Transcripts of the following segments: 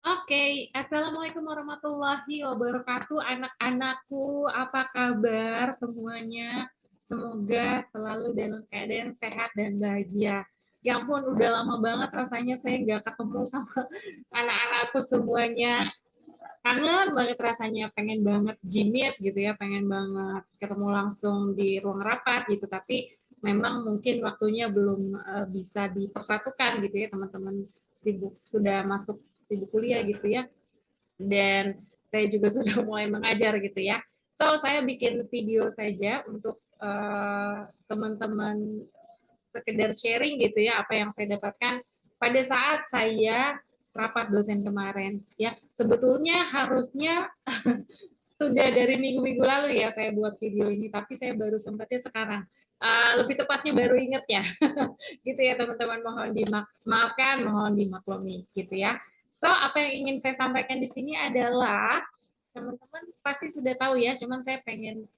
Oke, Assalamualaikum warahmatullahi wabarakatuh, anak-anakku. Apa kabar semuanya? Semoga selalu dalam keadaan sehat dan bahagia. Ya ampun, udah lama banget rasanya saya nggak ketemu sama anak-anakku semuanya. Kangen banget rasanya, pengen banget jimit gitu ya, pengen banget ketemu langsung di ruang rapat gitu. Tapi memang mungkin waktunya belum bisa dipersatukan gitu ya, teman-teman sibuk sudah masuk sibuk kuliah gitu ya, dan saya juga sudah mulai mengajar gitu ya. So, saya bikin video saja untuk teman-teman sekedar sharing gitu ya, apa yang saya dapatkan pada saat saya rapat dosen kemarin. Ya, sebetulnya harusnya sudah dari minggu-minggu lalu ya saya buat video ini, tapi saya baru sempatnya sekarang. Lebih tepatnya baru inget ya, gitu ya teman-teman, mohon dimaafkan, mohon dimaklumi gitu ya. So, apa yang ingin saya sampaikan di sini adalah teman-teman pasti sudah tahu ya, cuman saya pengen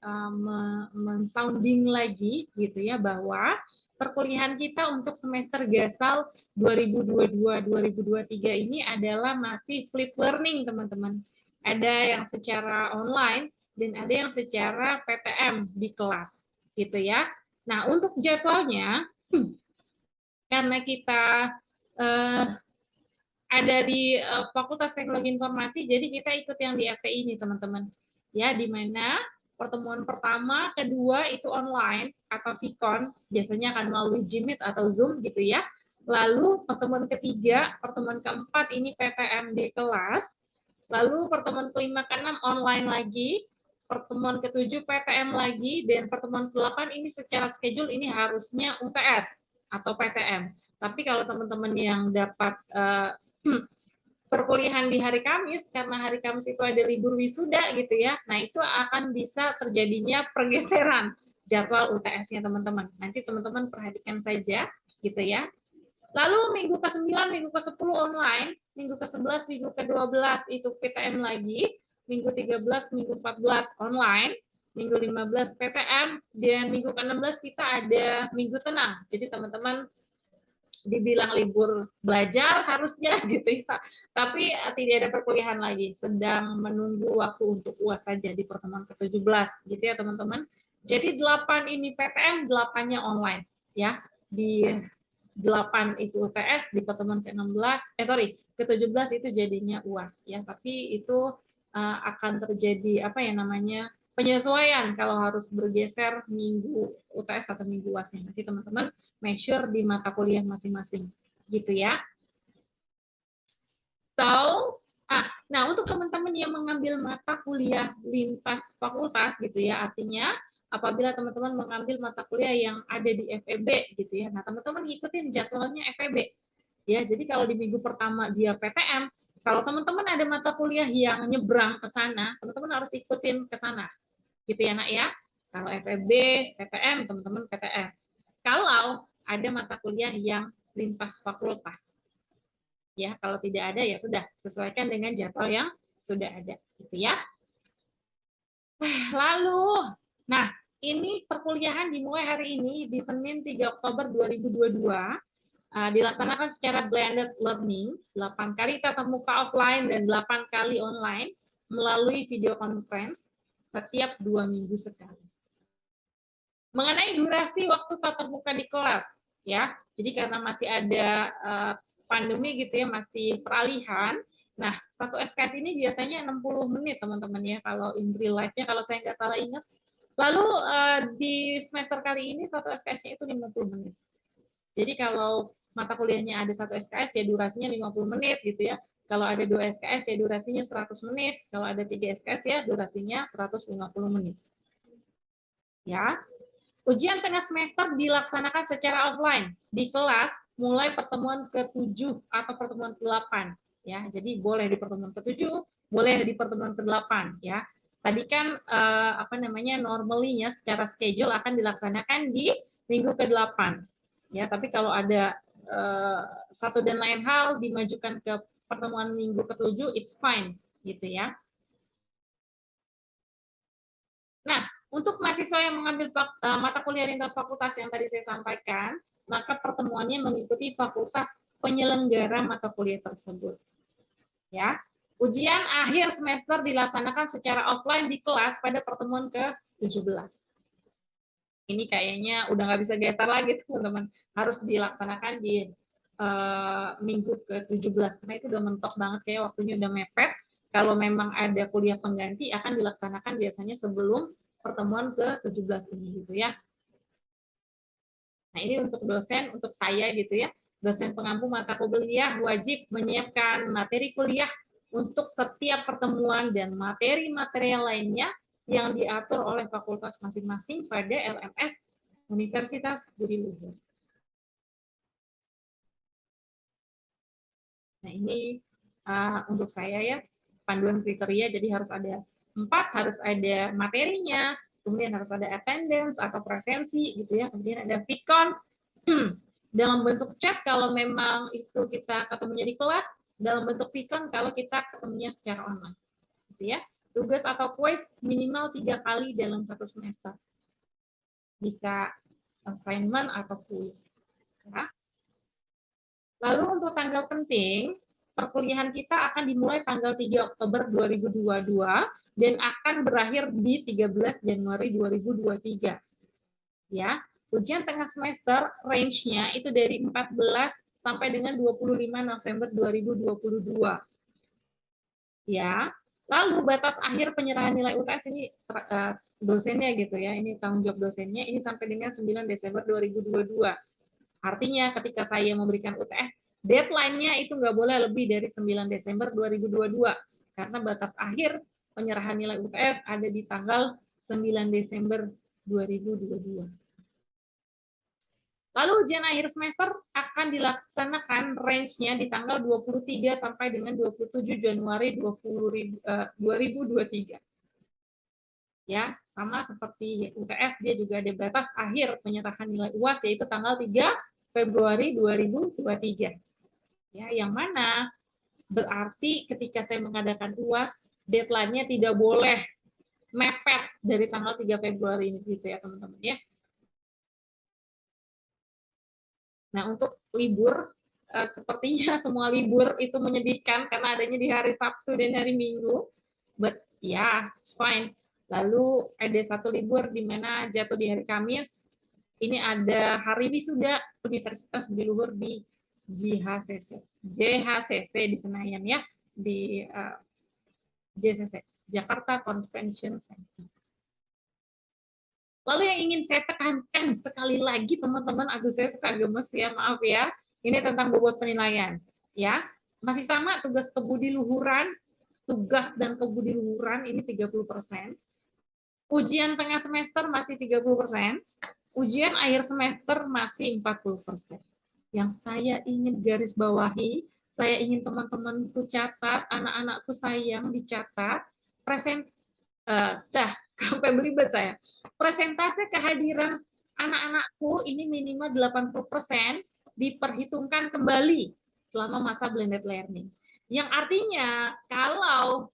men-sounding lagi gitu ya, bahwa perkuliahan kita untuk semester gasal 2022-2023 ini adalah masih flip learning, teman-teman. Ada yang secara online dan ada yang secara PTM di kelas gitu ya. Nah, untuk jadwalnya, karena kita eh, ada di Fakultas Teknologi Informasi, jadi kita ikut yang di FTI ini, teman-teman. Ya, di mana pertemuan pertama, kedua itu online atau Vicon, biasanya akan melalui Jimit atau Zoom gitu ya. Lalu pertemuan ketiga, pertemuan keempat ini PTM di kelas. Lalu pertemuan kelima keenam online lagi, pertemuan ketujuh PTM lagi, dan pertemuan ke-8 ini secara schedule ini harusnya UTS atau PTM. Tapi kalau teman-teman yang dapat perkuliahan di hari Kamis, karena hari Kamis itu ada libur wisuda gitu ya, nah itu akan bisa terjadinya pergeseran jadwal UTS-nya, teman-teman. Nanti teman-teman perhatikan saja gitu ya. Lalu minggu ke-9, minggu ke-10 online, minggu ke-11, minggu ke-12 itu PTM lagi, minggu 13, minggu 14 online, minggu 15 PTM, dan minggu ke-16 kita ada minggu tenang. Jadi teman-teman dibilang libur belajar harusnya gitu ya, tapi tidak ada perkuliahan lagi, sedang menunggu waktu untuk UAS saja di pertemuan ke-17 gitu ya teman-teman. Jadi 8 ini PTM, 8-nya online ya. Di 8 itu UTS, di pertemuan ke-16 ke-17 itu jadinya UAS ya, tapi itu akan terjadi apa ya namanya, penyesuaian kalau harus bergeser minggu UTS atau minggu UASnya. Nanti teman-teman measure di mata kuliah masing-masing gitu ya. So, nah untuk teman-teman yang mengambil mata kuliah lintas fakultas gitu ya, artinya apabila teman-teman mengambil mata kuliah yang ada di FEB gitu ya, nah teman-teman ikutin jadwalnya FEB ya. Jadi kalau di minggu pertama dia PTM, kalau teman-teman ada mata kuliah yang nyebrang ke sana, teman-teman harus ikutin ke sana gitu ya nak ya. Kalau FEB, PTM, teman-teman PTM. Kalau ada mata kuliah yang lintas fakultas, ya kalau tidak ada ya sudah sesuaikan dengan jadwal yang sudah ada gitu ya. Lalu, nah ini perkuliahan dimulai hari ini di Senin 3 Oktober 2022, dilaksanakan secara blended learning, 8 kali tatap muka offline dan 8 kali online melalui video conference setiap 2 minggu sekali. Mengenai durasi waktu tatap muka di kelas, ya, jadi karena masih ada pandemi gitu ya, masih peralihan. Nah, satu SKS ini biasanya 60 menit teman-teman ya, kalau in real life-nya kalau saya nggak salah ingat. Lalu di semester kali ini satu SKS-nya itu 50 menit. Jadi kalau mata kuliahnya ada satu SKS ya durasinya 50 menit gitu ya. Kalau ada 2 SKS ya durasinya 100 menit. Kalau ada 3 SKS ya durasinya 150 menit. Ya. Ujian tengah semester dilaksanakan secara offline di kelas mulai pertemuan ke-7 atau pertemuan ke-8 ya. Jadi boleh di pertemuan ke-7, boleh di pertemuan ke-8 ya. Tadi kan apa namanya normally-nya secara schedule akan dilaksanakan di minggu ke-8 ya, tapi kalau ada satu dan lain hal dimajukan ke pertemuan minggu ke-7 it's fine gitu ya. Nah, untuk mahasiswa yang mengambil mata kuliah lintas fakultas yang tadi saya sampaikan, maka pertemuannya mengikuti fakultas penyelenggara mata kuliah tersebut. Ya. Ujian akhir semester dilaksanakan secara offline di kelas pada pertemuan ke-17. Ini kayaknya udah nggak bisa geser lagi teman-teman. Harus dilaksanakan di minggu ke-17 karena itu udah mentok banget kayak waktunya udah mepet. Kalau memang ada kuliah pengganti akan dilaksanakan biasanya sebelum pertemuan ke-17 ini gitu ya. Nah, ini untuk dosen, untuk saya gitu ya. Dosen pengampu mata kuliah wajib menyiapkan materi kuliah untuk setiap pertemuan dan materi-materi lainnya yang diatur oleh fakultas masing-masing pada LMS Universitas Budi Luhur. Nah, ini untuk saya ya, panduan kriteria, jadi harus ada 4, harus ada materinya, kemudian harus ada attendance atau presensi gitu ya, kemudian ada Vicon dalam bentuk chat kalau memang itu kita ketemunya di kelas, dalam bentuk Vicon kalau kita ketemunya secara online gitu ya. Tugas atau quiz minimal 3 kali dalam satu semester, bisa assignment atau quiz ya. Lalu untuk tanggal penting, perkuliahan kita akan dimulai tanggal 3 Oktober 2022 dan akan berakhir di 13 Januari 2023. Ya, ujian tengah semester range-nya itu dari 14 sampai dengan 25 November 2022. Ya. Lalu batas akhir penyerahan nilai UTS ini dosennya gitu ya. Ini tanggung jawab dosennya ini sampai dengan 9 Desember 2022. Artinya ketika saya memberikan UTS, deadline-nya itu nggak boleh lebih dari 9 Desember 2022. Karena batas akhir penyerahan nilai UTS ada di tanggal 9 Desember 2022. Lalu ujian akhir semester akan dilaksanakan range-nya di tanggal 23 sampai dengan 27 Januari 2023. Ya, sama seperti UTS, dia juga ada batas akhir penyerahan nilai UAS yaitu tanggal 3 Februari 2023. Ya, yang mana berarti ketika saya mengadakan UAS, deadline-nya tidak boleh mepet dari tanggal 3 Februari ini gitu ya, teman-teman ya. Nah, untuk libur, sepertinya semua libur itu menyedihkan karena adanya di hari Sabtu dan hari Minggu. But yeah, it's fine. Lalu ada satu libur di mana jatuh di hari Kamis. Ini ada hari wisuda Universitas Budi Luhur di JHCC di Senayan ya, di JCC, Jakarta Convention Center. Lalu yang ingin saya tekankan sekali lagi teman-teman, aduh saya suka gemes ya, maaf ya. Ini tentang bobot penilaian. Ya, masih sama tugas kebudiluhuran, tugas dan kebudiluhuran ini 30%. Ujian tengah semester masih 30%. Ujian akhir semester masih 40%. Yang saya ingin garis bawahi, saya ingin teman-temanku catat, anak-anakku sayang dicatat, sampai belibet saya. Persentase kehadiran anak-anakku ini minimal 80% diperhitungkan kembali selama masa blended learning. Yang artinya kalau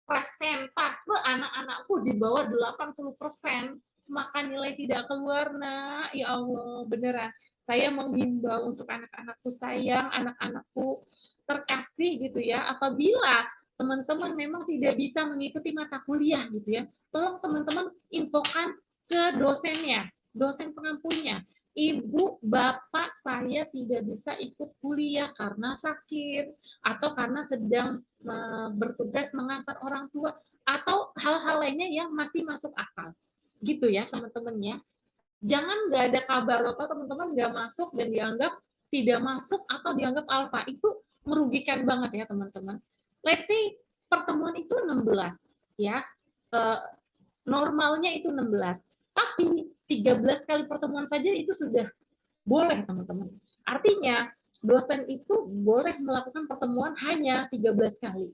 persentase anak-anakku di bawah 80%, maka nilai tidak keluar. Nah, ya Allah, beneran. Saya menghimbau untuk anak-anakku sayang, anak-anakku terkasih gitu ya, apabila teman-teman memang tidak bisa mengikuti mata kuliah gitu ya, tolong teman-teman infokan ke dosennya, dosen pengampunya. Ibu, bapak saya tidak bisa ikut kuliah karena sakit atau karena sedang bertugas mengantar orang tua atau hal-hal lainnya yang masih masuk akal. Gitu ya, teman-teman ya. Jangan nggak ada kabar atau teman-teman nggak masuk dan dianggap tidak masuk atau dianggap alfa. Itu merugikan banget ya, teman-teman. Let's say pertemuan itu 16 ya. Normalnya itu 16. Tapi 13 kali pertemuan saja itu sudah boleh, teman-teman. Artinya, dosen itu boleh melakukan pertemuan hanya 13 kali.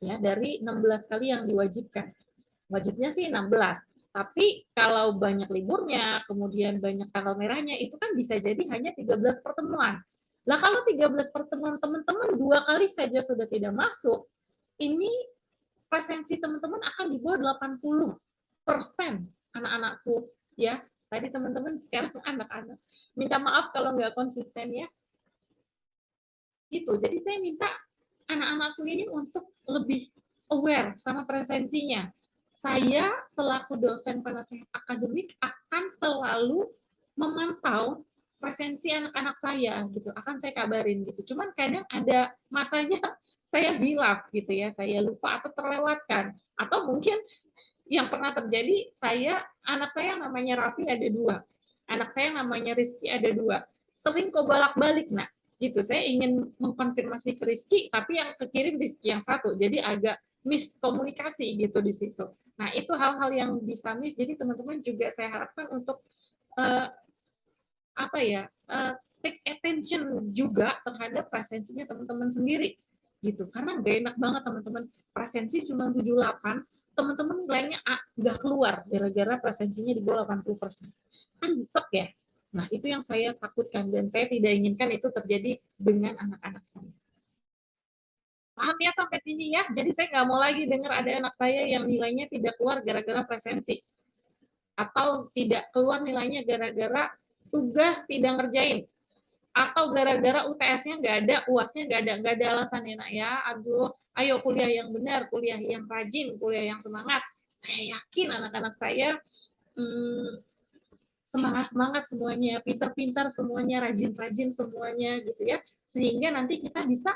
Ya, dari 16 kali yang diwajibkan. Wajibnya sih 16. Tapi kalau banyak liburnya, kemudian banyak tanggal merahnya, itu kan bisa jadi hanya 13 pertemuan. Lah kalau 13 pertemuan teman-teman 2 kali saja sudah tidak masuk, ini presensi teman-teman akan di bawah 80% anak-anakku ya. Tadi teman-teman, sekarang anak-anak. Minta maaf kalau nggak konsisten ya. Gitu. Jadi saya minta anak-anakku ini untuk lebih aware sama presensinya. Saya selaku dosen penasehat akademik akan selalu memantau presensi anak-anak saya gitu, akan saya kabarin gitu. Cuman kadang ada masanya saya bilang gitu ya, saya lupa atau terlewatkan, atau mungkin yang pernah terjadi, anak saya namanya Raffi ada 2, anak saya namanya Rizky ada 2, sering kok bolak-balik. Nah gitu, saya ingin mengkonfirmasi ke Rizky tapi yang kekirim Rizky yang satu, jadi agak miskomunikasi gitu di situ. Nah itu hal-hal yang bisa miss, jadi teman-teman juga saya harapkan untuk uh, apa ya, take attention juga terhadap presensinya teman-teman sendiri gitu, karena gak enak banget teman-teman presensi cuma 78, teman-teman nilainya nggak keluar gara-gara presensinya di bawah 80%, kan besok ya. Nah itu yang saya takutkan dan saya tidak inginkan itu terjadi dengan anak-anak saya. Paham ya sampai sini ya? Jadi saya nggak mau lagi dengar ada anak saya yang nilainya tidak keluar gara-gara presensi, atau tidak keluar nilainya gara-gara tugas tidak ngerjain, atau gara-gara UTS-nya nggak ada, UAS-nya nggak ada alasan ya nak ya. Aduh, ayo kuliah yang benar, kuliah yang rajin, kuliah yang semangat. Saya yakin anak-anak saya semangat-semangat semuanya, pintar-pintar semuanya, rajin-rajin semuanya gitu ya. Sehingga nanti kita bisa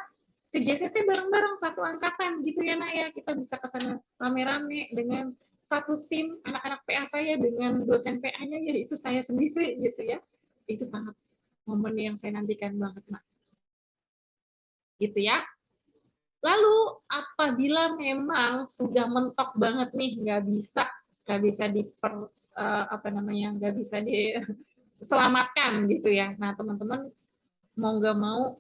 ke JCC bareng-bareng satu angkatan gitu ya nak ya. Kita bisa ke sana rame-rame dengan satu tim anak-anak PA saya dengan dosen PA-nya yaitu saya sendiri gitu ya. Itu sangat momen yang saya nantikan banget nak. Gitu ya. Lalu apabila memang sudah mentok banget nih, nggak bisa nggak bisa diselamatkan gitu ya. Nah teman-teman mau nggak mau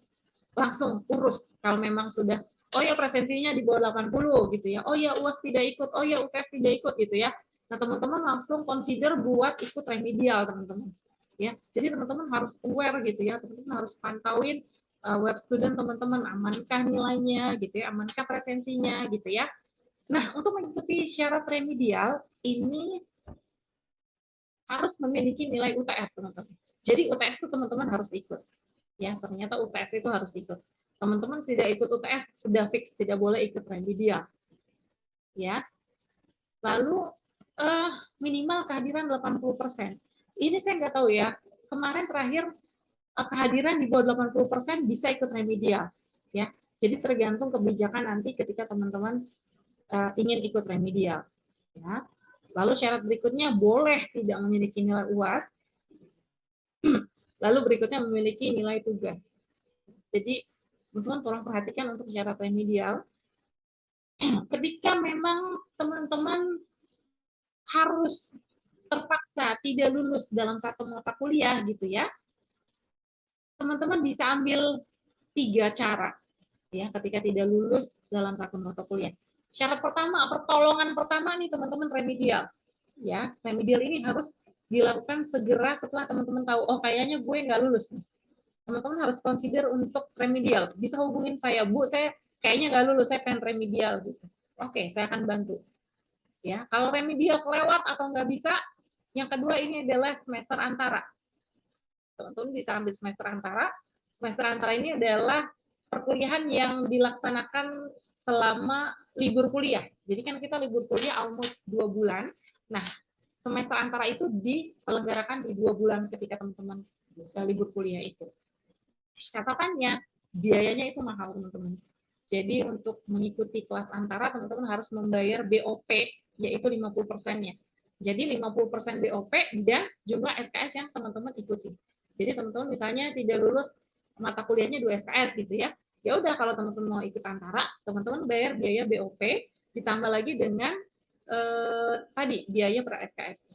langsung urus kalau memang sudah, oh ya presensinya di bawah 80 gitu ya, oh ya UAS tidak ikut, oh ya UTS tidak ikut gitu ya. Nah teman-teman langsung consider buat ikut remedial teman-teman ya. Jadi teman-teman harus aware gitu ya, teman-teman harus pantauin web student teman-teman, amankah nilainya gitu ya, amankah presensinya gitu ya. Nah untuk mengikuti syarat remedial ini harus memiliki nilai UTS teman-teman. Jadi UTS itu teman-teman harus ikut ya, ternyata UTS itu harus ikut. Teman-teman tidak ikut UTS sudah fix tidak boleh ikut remedial ya. Lalu minimal kehadiran 80%. Ini saya nggak tahu ya, kemarin terakhir kehadiran di bawah 80% bisa ikut remedial ya. Jadi tergantung kebijakan nanti ketika teman-teman ingin ikut remedial ya. Lalu syarat berikutnya boleh tidak memiliki nilai UAS. Lalu berikutnya memiliki nilai tugas. Jadi teman-teman tolong perhatikan untuk syarat remedial. Ketika memang teman-teman harus terpaksa tidak lulus dalam satu mata kuliah gitu ya, teman-teman bisa ambil 3 cara ya ketika tidak lulus dalam satu mata kuliah. Syarat pertama, pertolongan pertama nih teman-teman remedial ya. Remedial ini harus dilakukan segera setelah teman-teman tahu, oh kayaknya gue nggak lulus nih. Teman-teman harus consider untuk remedial. Bisa hubungin saya, Bu, saya kayaknya nggak lulus, saya pengen remedial gitu. Oke, saya akan bantu. Ya, kalau remedial kelewat atau nggak bisa, yang kedua ini adalah semester antara. Teman-teman bisa ambil semester antara. Semester antara ini adalah perkuliahan yang dilaksanakan selama libur kuliah. Jadi kan kita libur kuliah almost 2 bulan. Nah, semester antara itu diselenggarakan di 2 bulan ketika teman-teman libur kuliah itu. Catatannya, biayanya itu mahal teman-teman. Jadi untuk mengikuti kelas antara, teman-teman harus membayar BOP, yaitu 50%-nya. Jadi 50% BOP dan jumlah SKS yang teman-teman ikuti. Jadi teman-teman misalnya tidak lulus mata kuliahnya 2 SKS gitu ya. Ya udah kalau teman-teman mau ikut antara, teman-teman bayar biaya BOP ditambah lagi dengan tadi biaya per SKS.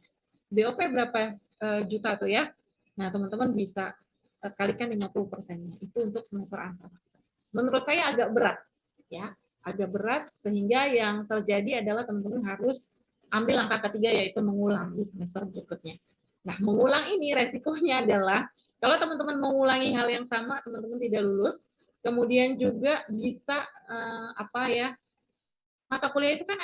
BOP berapa juta tuh ya. Nah, teman-teman bisa kalikan 50%-nya. Itu untuk semester antara. Menurut saya agak berat ya, agak berat sehingga yang terjadi adalah teman-teman harus ambil langkah ketiga yaitu mengulang di semester berikutnya. Nah, mengulang ini resikonya adalah kalau teman-teman mengulangi hal yang sama, teman-teman tidak lulus, kemudian juga bisa mata kuliah itu kan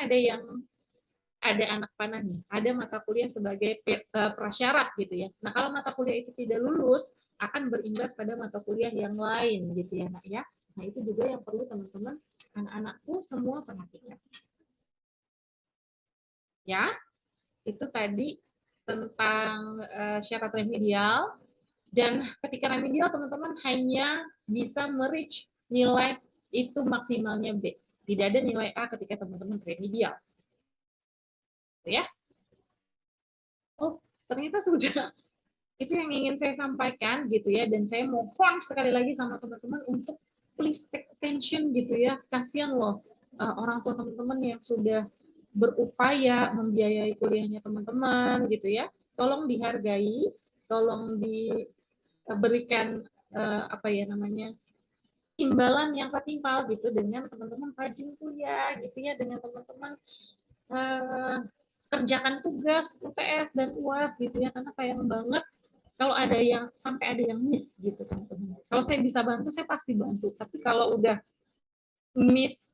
ada anak panah nih, ada mata kuliah sebagai prasyarat gitu ya. Nah, kalau mata kuliah itu tidak lulus, akan berimbas pada mata kuliah yang lain gitu ya, Nak ya. Nah, itu juga yang perlu teman-teman, anak-anakku semua perhatikan. Ya, itu tadi tentang syarat remedial. Dan ketika remedial, teman-teman hanya bisa merich nilai itu maksimalnya B. Tidak ada nilai A ketika teman-teman remedial. Ya. Oh, ternyata sudah. Itu yang ingin saya sampaikan gitu ya. Dan saya mohon sekali lagi sama teman-teman untuk please take attention gitu ya. Kasihan loh orang tua teman-teman yang sudah berupaya membiayai kuliahnya teman-teman gitu ya. Tolong dihargai, tolong diberikan apa ya namanya, imbalan yang setimpal gitu dengan teman-teman rajin kuliah gitu ya, dengan teman-teman kerjakan tugas UTS dan UAS gitu ya, karena sayang banget kalau ada yang sampai ada yang miss gitu teman-teman. Kalau saya bisa bantu saya pasti bantu, tapi kalau udah miss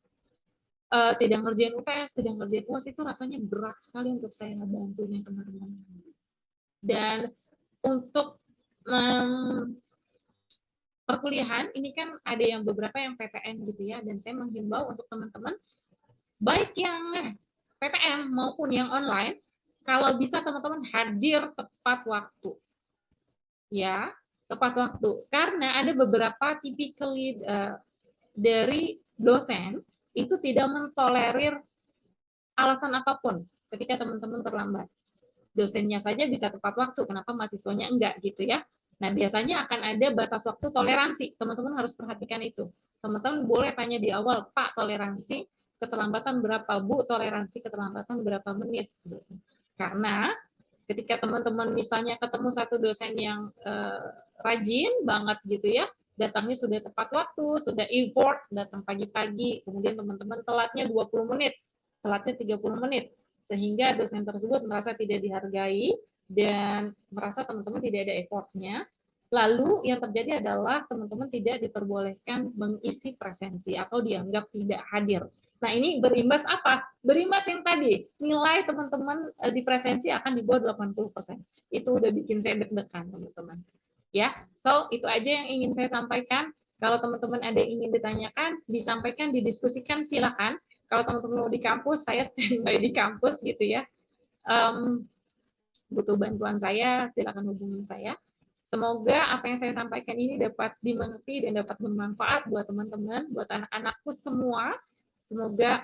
tidak ngerjain UTS, tidak ngerjain UAS, itu rasanya berat sekali untuk saya ngebantunya teman-teman. Dan untuk perkuliahan ini kan ada yang beberapa yang PTM gitu ya, dan saya menghimbau untuk teman-teman baik yang PTM maupun yang online, kalau bisa teman-teman hadir tepat waktu. Ya, tepat waktu. Karena ada beberapa typically dari dosen itu tidak mentolerir alasan apapun ketika teman-teman terlambat. Dosennya saja bisa tepat waktu, kenapa mahasiswanya enggak gitu ya. Nah, biasanya akan ada batas waktu toleransi. Teman-teman harus perhatikan itu. Teman-teman boleh tanya di awal, Pak, toleransi keterlambatan berapa? Bu, toleransi keterlambatan berapa menit? Karena ketika teman-teman misalnya ketemu satu dosen yang rajin banget gitu ya, datangnya sudah tepat waktu, sudah effort, datang pagi-pagi, kemudian teman-teman telatnya 20 menit, telatnya 30 menit, sehingga dosen tersebut merasa tidak dihargai dan merasa teman-teman tidak ada effortnya. Lalu yang terjadi adalah teman-teman tidak diperbolehkan mengisi presensi atau dianggap tidak hadir. Nah, ini berimbas apa? Berimbas yang tadi, nilai teman-teman di presensi akan di bawah 80%. Itu udah bikin saya deg-degan, teman-teman. Ya, so itu aja yang ingin saya sampaikan. Kalau teman-teman ada yang ingin ditanyakan, disampaikan, didiskusikan, silakan. Kalau teman-teman mau di kampus, saya standby di kampus gitu ya. Butuh bantuan saya, silakan hubungi saya. Semoga apa yang saya sampaikan ini dapat dimengerti dan dapat bermanfaat buat teman-teman, buat anak-anakku semua. Semoga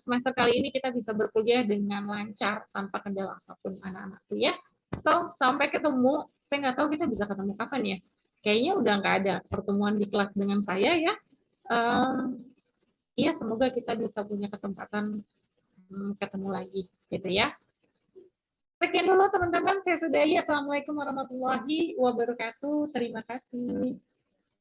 semester kali ini kita bisa berkuliah dengan lancar tanpa kendala apapun anak-anakku ya. So, sampai ketemu. Saya nggak tahu kita bisa ketemu kapan ya. Kayaknya udah nggak ada pertemuan di kelas dengan saya ya. Iya, semoga kita bisa punya kesempatan ketemu lagi gitu ya. Sekian dulu teman-teman, saya sudahi. Assalamualaikum warahmatullahi wabarakatuh. Terima kasih.